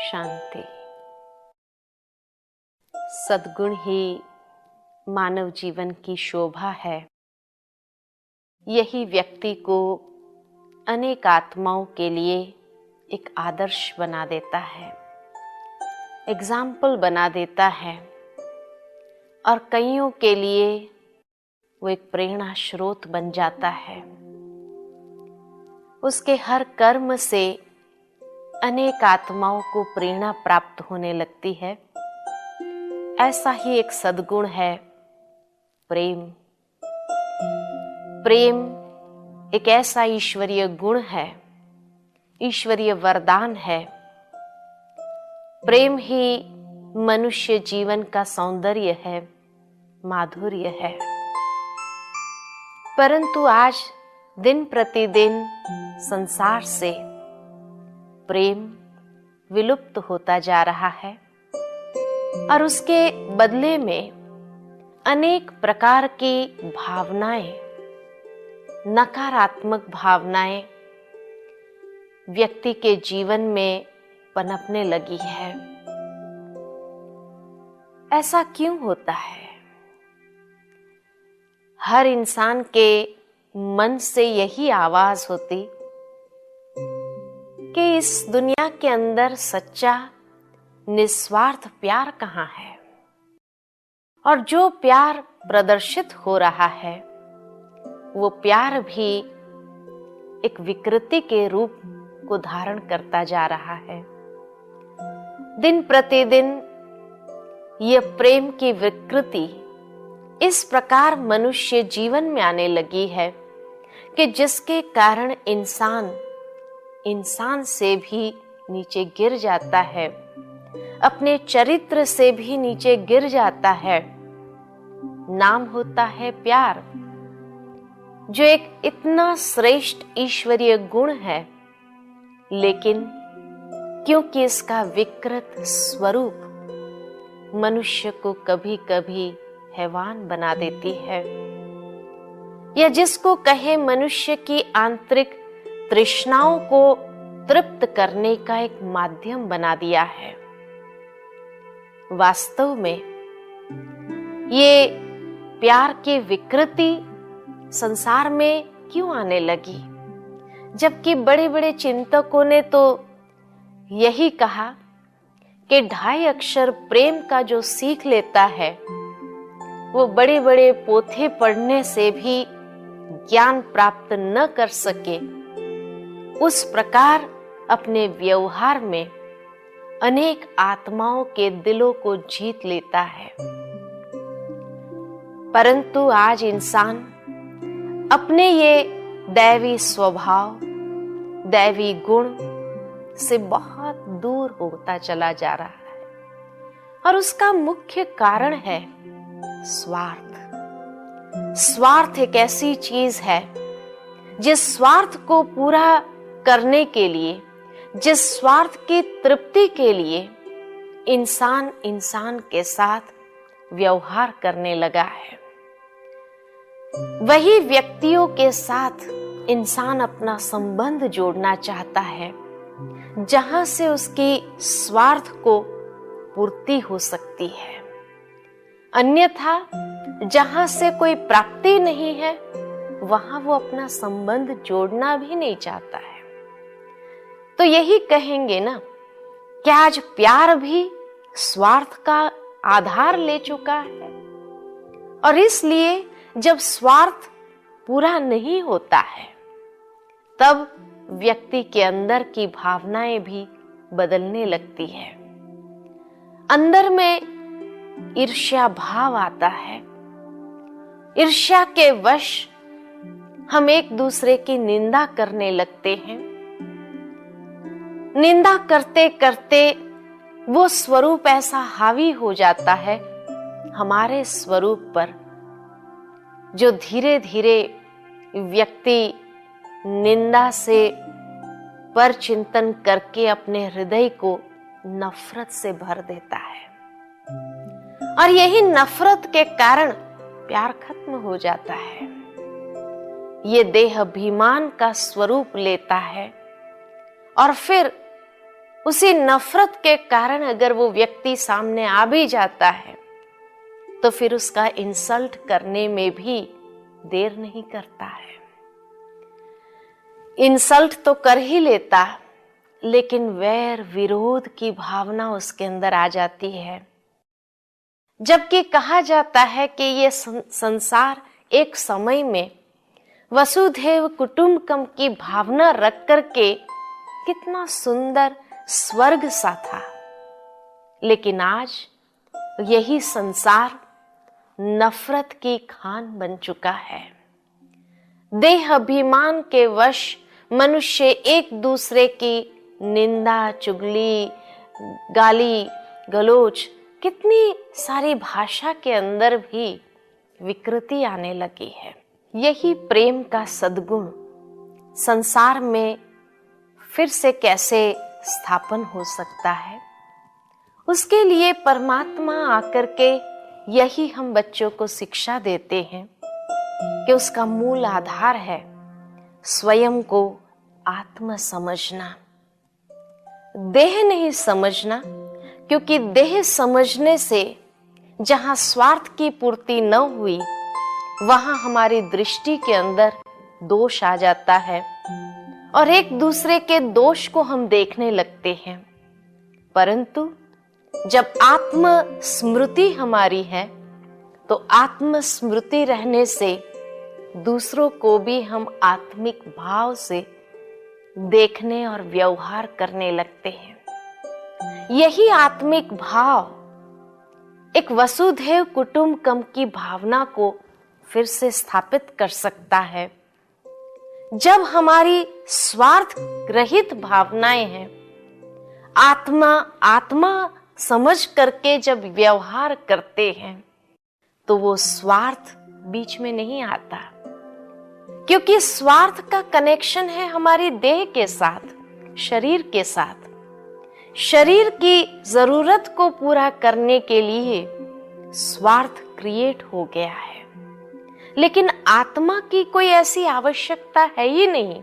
शांति। सद्गुण ही मानव जीवन की शोभा है। यही व्यक्ति को अनेक आत्माओं के लिए एक आदर्श बना देता है, एग्जाम्पल बना देता है और कईयों के लिए वो एक प्रेरणा स्रोत बन जाता है। उसके हर कर्म से अनेक आत्माओं को प्रेरणा प्राप्त होने लगती है। ऐसा ही एक सद्गुण है प्रेम। प्रेम एक ऐसा ईश्वरीय गुण है, ईश्वरीय वरदान है। प्रेम ही मनुष्य जीवन का सौंदर्य है, माधुर्य है। परंतु आज दिन प्रतिदिन संसार से प्रेम विलुप्त होता जा रहा है और उसके बदले में अनेक प्रकार की भावनाएं, नकारात्मक भावनाएं व्यक्ति के जीवन में पनपने लगी है। ऐसा क्यों होता है? हर इंसान के मन से यही आवाज होती कि इस दुनिया के अंदर सच्चा निस्वार्थ प्यार कहाँ है, और जो प्यार प्रदर्शित हो रहा है वो प्यार भी एक विकृति के रूप को धारण करता जा रहा है। दिन प्रतिदिन यह प्रेम की विकृति इस प्रकार मनुष्य जीवन में आने लगी है कि जिसके कारण इंसान से भी नीचे गिर जाता है, अपने चरित्र से भी नीचे गिर जाता है। नाम होता है प्यार, जो एक इतना श्रेष्ठ ईश्वरीय गुण है, लेकिन क्योंकि इसका विकृत स्वरूप मनुष्य को कभी कभी हैवान बना देती है, या जिसको कहे मनुष्य की आंतरिक तृष्णाओं को तृप्त करने का एक माध्यम बना दिया है। वास्तव में ये प्यार की विकृति संसार में क्यों आने लगी, जबकि बड़े बड़े चिंतकों ने तो यही कहा कि 2.5 अक्षर प्रेम का जो सीख लेता है वो बड़े बड़े पोथे पढ़ने से भी ज्ञान प्राप्त न कर सके, उस प्रकार अपने व्यवहार में अनेक आत्माओं के दिलों को जीत लेता है। परंतु आज इंसान अपने ये दैवी स्वभाव, दैवी गुण से बहुत दूर होता चला जा रहा है, और उसका मुख्य कारण है स्वार्थ। स्वार्थ एक ऐसी चीज है जिस स्वार्थ को पूरा करने के लिए, जिस स्वार्थ की तृप्ति के लिए इंसान के साथ व्यवहार करने लगा है, वही व्यक्तियों के साथ इंसान अपना संबंध जोड़ना चाहता है जहां से उसकी स्वार्थ को पूर्ति हो सकती है। अन्यथा जहां से कोई प्राप्ति नहीं है वहां वो अपना संबंध जोड़ना भी नहीं चाहता है। तो यही कहेंगे ना कि आज प्यार भी स्वार्थ का आधार ले चुका है, और इसलिए जब स्वार्थ पूरा नहीं होता है तब व्यक्ति के अंदर की भावनाएं भी बदलने लगती है। अंदर में ईर्ष्या भाव आता है। ईर्ष्या के वश हम एक दूसरे की निंदा करने लगते हैं। निंदा करते करते वो स्वरूप ऐसा हावी हो जाता है हमारे स्वरूप पर, जो धीरे धीरे व्यक्ति निंदा से पर चिंतन करके अपने हृदय को नफरत से भर देता है, और यही नफरत के कारण प्यार खत्म हो जाता है। ये देह अभिमान का स्वरूप लेता है और फिर उसी नफरत के कारण अगर वो व्यक्ति सामने आ भी जाता है तो फिर उसका इंसल्ट करने में भी देर नहीं करता है। इंसल्ट तो कर ही लेता, लेकिन वैर विरोध की भावना उसके अंदर आ जाती है। जबकि कहा जाता है कि ये संसार एक समय में वसुधैव कुटुंबकम की भावना रख करके कितना सुंदर स्वर्ग सा था, लेकिन आज यही संसार नफरत की खान बन चुका है। देह अभिमान के वश मनुष्य एक दूसरे की निंदा, चुगली, गाली गलोच, कितनी सारी भाषा के अंदर भी विकृति आने लगी है। यही प्रेम का सद्गुण संसार में फिर से कैसे स्थापन हो सकता है, उसके लिए परमात्मा आकर के यही हम बच्चों को शिक्षा देते हैं कि उसका मूल आधार है स्वयं को आत्म समझना, देह नहीं समझना। क्योंकि देह समझने से जहां स्वार्थ की पूर्ति न हुई वहां हमारी दृष्टि के अंदर दोष आ जाता है और एक दूसरे के दोष को हम देखने लगते हैं। परंतु जब आत्म स्मृति हमारी है तो आत्म स्मृति रहने से दूसरों को भी हम आत्मिक भाव से देखने और व्यवहार करने लगते हैं। यही आत्मिक भाव एक वसुधैव कुटुंबकम की भावना को फिर से स्थापित कर सकता है। जब हमारी स्वार्थ रहित भावनाएं हैं, आत्मा समझ करके जब व्यवहार करते हैं तो वो स्वार्थ बीच में नहीं आता, क्योंकि स्वार्थ का कनेक्शन है हमारी देह के साथ, शरीर के साथ। शरीर की जरूरत को पूरा करने के लिए स्वार्थ क्रिएट हो गया है, लेकिन आत्मा की कोई ऐसी आवश्यकता है ही नहीं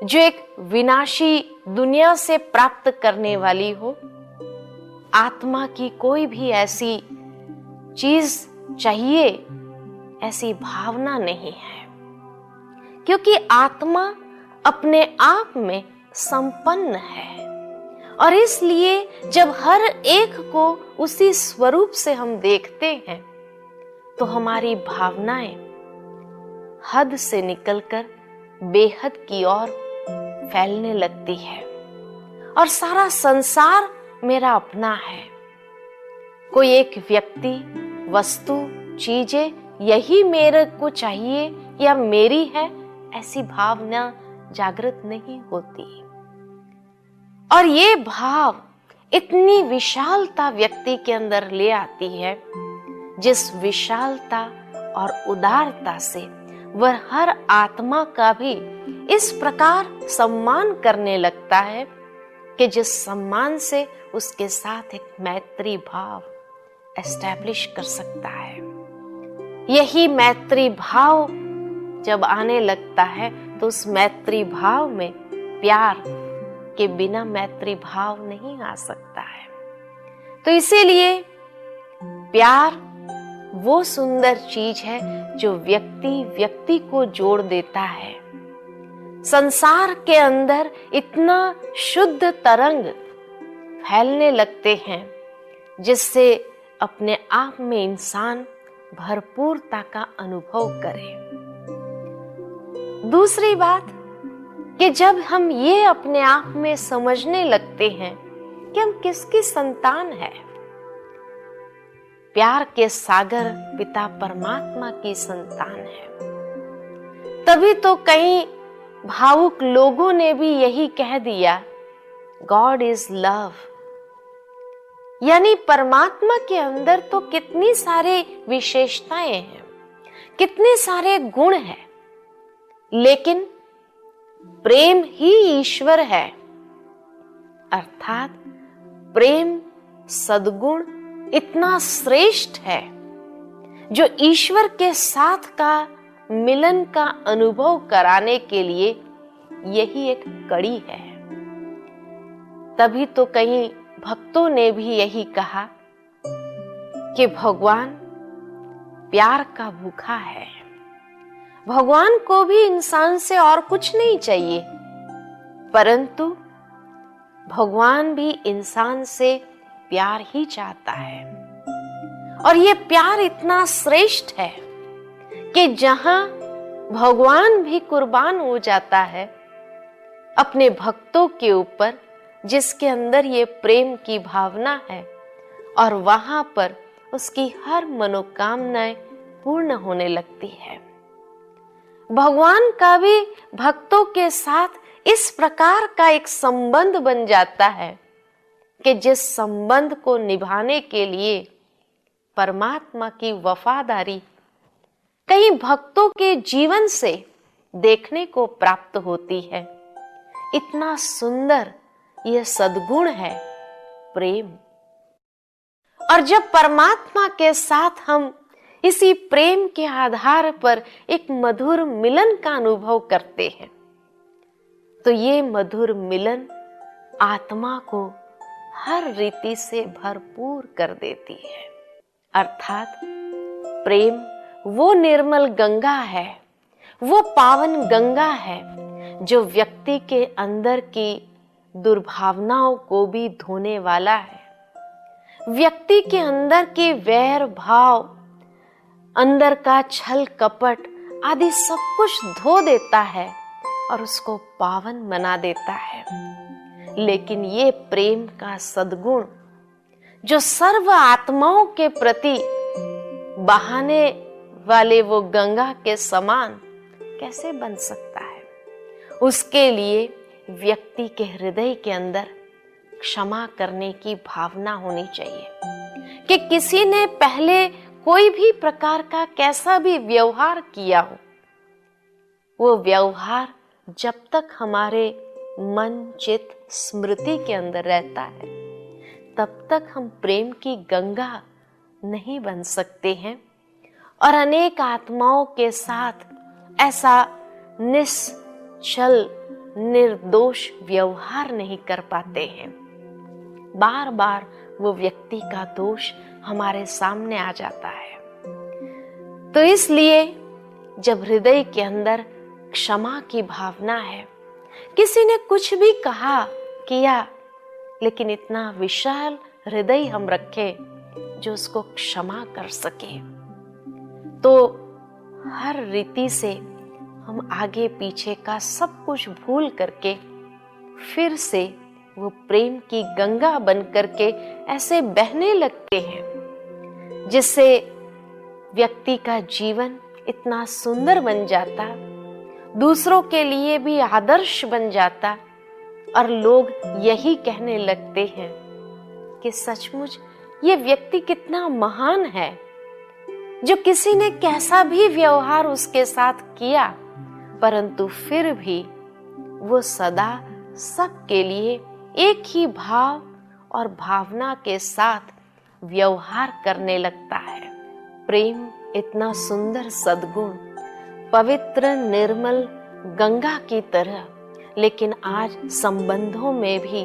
जो एक विनाशी दुनिया से प्राप्त करने वाली हो। आत्मा की कोई भी ऐसी चीज चाहिए, ऐसी भावना नहीं है, क्योंकि आत्मा अपने आप में संपन्न है। और इसलिए जब हर एक को उसी स्वरूप से हम देखते हैं तो हमारी भावनाएं हद से निकलकर बेहद की ओर फैलने लगती है और सारा संसार मेरा अपना है। कोई एक व्यक्ति, वस्तु, चीजें यही मेरे को चाहिए या मेरी है, ऐसी भावना जागृत नहीं होती। और ये भाव इतनी विशालता व्यक्ति के अंदर ले आती है, जिस विशालता और उदारता से वह हर आत्मा का भी इस प्रकार सम्मान करने लगता है कि जिस सम्मान से उसके साथ एक मैत्री भाव एस्टैब्लिश कर सकता है। यही मैत्री भाव जब आने लगता है तो उस मैत्री भाव में प्यार के बिना मैत्री भाव नहीं आ सकता है। तो इसीलिए प्यार वो सुंदर चीज है जो व्यक्ति को जोड़ देता है। संसार के अंदर इतना शुद्ध तरंग फैलने लगते हैं जिससे अपने आप में इंसान भरपूरता का अनुभव करे। दूसरी बात कि जब हम ये अपने आप में समझने लगते हैं कि हम किसकी संतान है, प्यार के सागर पिता परमात्मा की संतान है, तभी तो कई भावुक लोगों ने भी यही कह दिया, गॉड इज लव। यानी परमात्मा के अंदर तो कितनी सारे विशेषताएं हैं, कितने सारे गुण हैं, लेकिन प्रेम ही ईश्वर है। अर्थात प्रेम सद्गुण इतना श्रेष्ठ है जो ईश्वर के साथ का मिलन का अनुभव कराने के लिए यही एक कड़ी है। तभी तो कई भक्तों ने भी यही कहा कि भगवान प्यार का भूखा है। भगवान को भी इंसान से और कुछ नहीं चाहिए, परंतु भगवान भी इंसान से प्यार ही चाहता है। और ये प्यार इतना श्रेष्ठ है कि जहां भगवान भी कुर्बान हो जाता है अपने भक्तों के ऊपर, जिसके अंदर ये प्रेम की भावना है, और वहां पर उसकी हर मनोकामनाएं पूर्ण होने लगती है। भगवान का भी भक्तों के साथ इस प्रकार का एक संबंध बन जाता है कि जिस संबंध को निभाने के लिए परमात्मा की वफादारी कई भक्तों के जीवन से देखने को प्राप्त होती है। इतना सुंदर यह सद्गुण है प्रेम। और जब परमात्मा के साथ हम इसी प्रेम के आधार पर एक मधुर मिलन का अनुभव करते हैं, तो ये मधुर मिलन आत्मा को हर रीति से भरपूर कर देती है। अर्थात प्रेम वो निर्मल गंगा है, वो पावन गंगा है जो व्यक्ति के अंदर की दुर्भावनाओं को भी धोने वाला है। व्यक्ति के अंदर के वैर भाव, अंदर का छल कपट आदि सब कुछ धो देता है और उसको पावन बना देता है। लेकिन ये प्रेम का सद्गुण जो सर्व आत्माओं के प्रति बहाने वाले वो गंगा के समान कैसे बन सकता है? उसके लिए व्यक्ति के हृदय के अंदर क्षमा करने की भावना होनी चाहिए कि किसी ने पहले कोई भी प्रकार का कैसा भी व्यवहार किया हो, वो व्यवहार जब तक हमारे मन चित्त स्मृति के अंदर रहता है तब तक हम प्रेम की गंगा नहीं बन सकते हैं और अनेक आत्माओं के साथ ऐसा निश्चल निर्दोष व्यवहार नहीं कर पाते हैं। बार बार वो व्यक्ति का दोष हमारे सामने आ जाता है। तो इसलिए जब हृदय के अंदर क्षमा की भावना है, किसी ने कुछ भी कहा किया, लेकिन इतना विशाल हृदय हम रखें जो उसको क्षमा कर सके, तो हर रीति से हम आगे पीछे का सब कुछ भूल करके फिर से वो प्रेम की गंगा बन करके ऐसे बहने लगते हैं जिससे व्यक्ति का जीवन इतना सुंदर बन जाता, दूसरों के लिए भी आदर्श बन जाता और लोग यही कहने लगते हैं कि सचमुच ये व्यक्ति कितना महान है जो किसी ने कैसा भी व्यवहार उसके साथ किया परंतु फिर भी वो सदा सबके लिए एक ही भाव और भावना के साथ व्यवहार करने लगता है। प्रेम इतना सुंदर सद्गुण, पवित्र निर्मल गंगा की तरह, लेकिन आज संबंधों में भी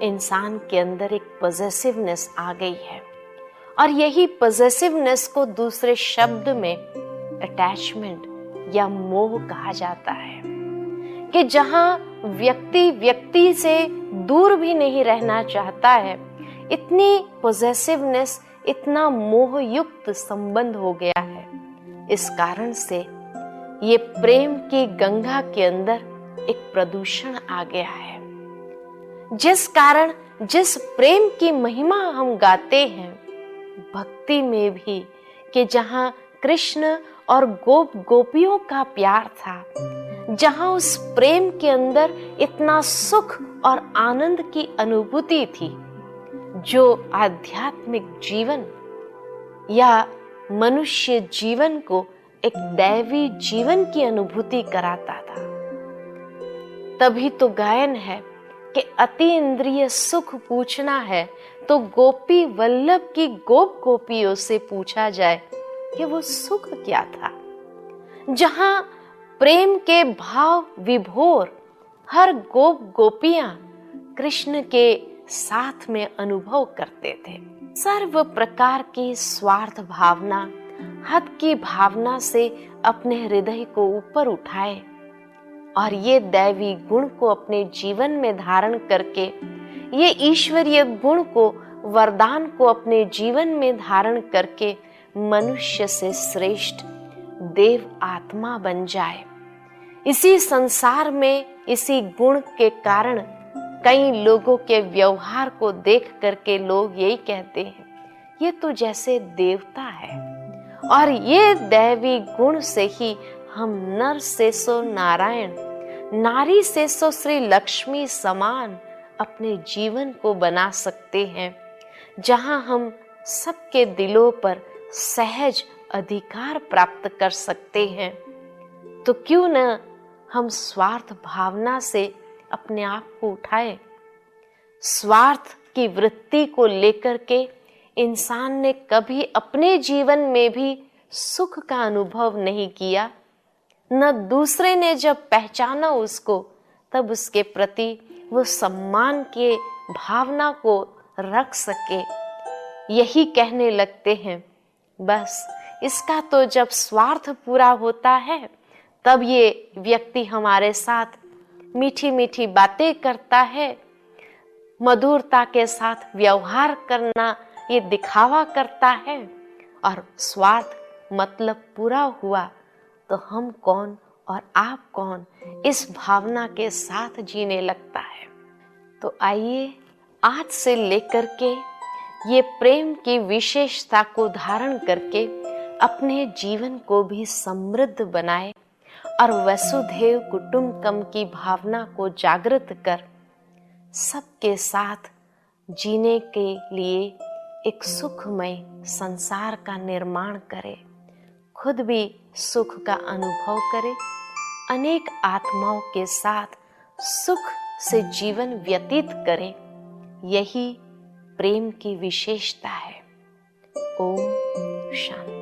इंसान के अंदर एक पॉजिटिवनेस आ गई है और यही पॉजिटिवनेस को दूसरे शब्द में अटैचमेंट या मोह कहा जाता है कि जहां व्यक्ति से दूर भी नहीं रहना चाहता है, इतनी पॉजिटिवनेस, इतना मोह युक्त संबंध हो गया है। इस कारण से ये प्रेम की गंगा के अंदर एक प्रदूषण आ गया है, जिस कारण जिस प्रेम की महिमा हम गाते हैं भक्ति में भी, कि जहां कृष्ण और गोपियों का प्यार था, जहां उस प्रेम के अंदर इतना सुख और आनंद की अनुभूति थी जो आध्यात्मिक जीवन या मनुष्य जीवन को एक दैवी जीवन की अनुभूति कराता था। तभी तो गायन है कि अति इंद्रिय सुख पूछना है तो गोपी वल्लभ की गोपियों से पूछा जाए कि वो सुख क्या था। जहां प्रेम के भाव विभोर हर गोपियां कृष्ण के साथ में अनुभव करते थे। सर्व प्रकार की स्वार्थ भावना, हद की भावना से अपने हृदय को ऊपर उठाए और ये दैवी गुण को अपने जीवन में धारण करके, ये ईश्वरीय गुण को, वरदान को अपने जीवन में धारण करके मनुष्य से श्रेष्ठ देव आत्मा बन जाए। इसी संसार में इसी गुण के कारण कई लोगों के व्यवहार को देख करके लोग यही कहते हैं, ये तो जैसे देवता है। और ये दैवी गुण से ही हम नर से सो नारायण, नारी से सो श्री लक्ष्मी समान अपने जीवन को बना सकते हैं, जहां हम सबके दिलों पर सहज अधिकार प्राप्त कर सकते हैं। तो क्यों न हम स्वार्थ भावना से अपने आप को उठाए। स्वार्थ की वृत्ति को लेकर के इंसान ने कभी अपने जीवन में भी सुख का अनुभव नहीं किया, न दूसरे ने जब पहचाना उसको तब उसके प्रति वो सम्मान के भावना को रख सके। यही कहने लगते हैं, बस इसका तो जब स्वार्थ पूरा होता है तब ये व्यक्ति हमारे साथ मीठी मीठी बातें करता है, मधुरता के साथ व्यवहार करना ये दिखावा करता है, और स्वार्थ मतलब पूरा हुआ तो हम कौन और आप कौन, इस भावना के साथ जीने लगता है। तो आइए आज से लेकर के ये प्रेम की विशेषता को धारण करके अपने जीवन को भी समृद्ध बनाए और वसुधैव कुटुंबकम की भावना को जागृत कर सबके साथ जीने के लिए एक सुखमय संसार का निर्माण करे, खुद भी सुख का अनुभव करे, अनेक आत्माओं के साथ सुख से जीवन व्यतीत करे। यही प्रेम की विशेषता है। ओम शांति।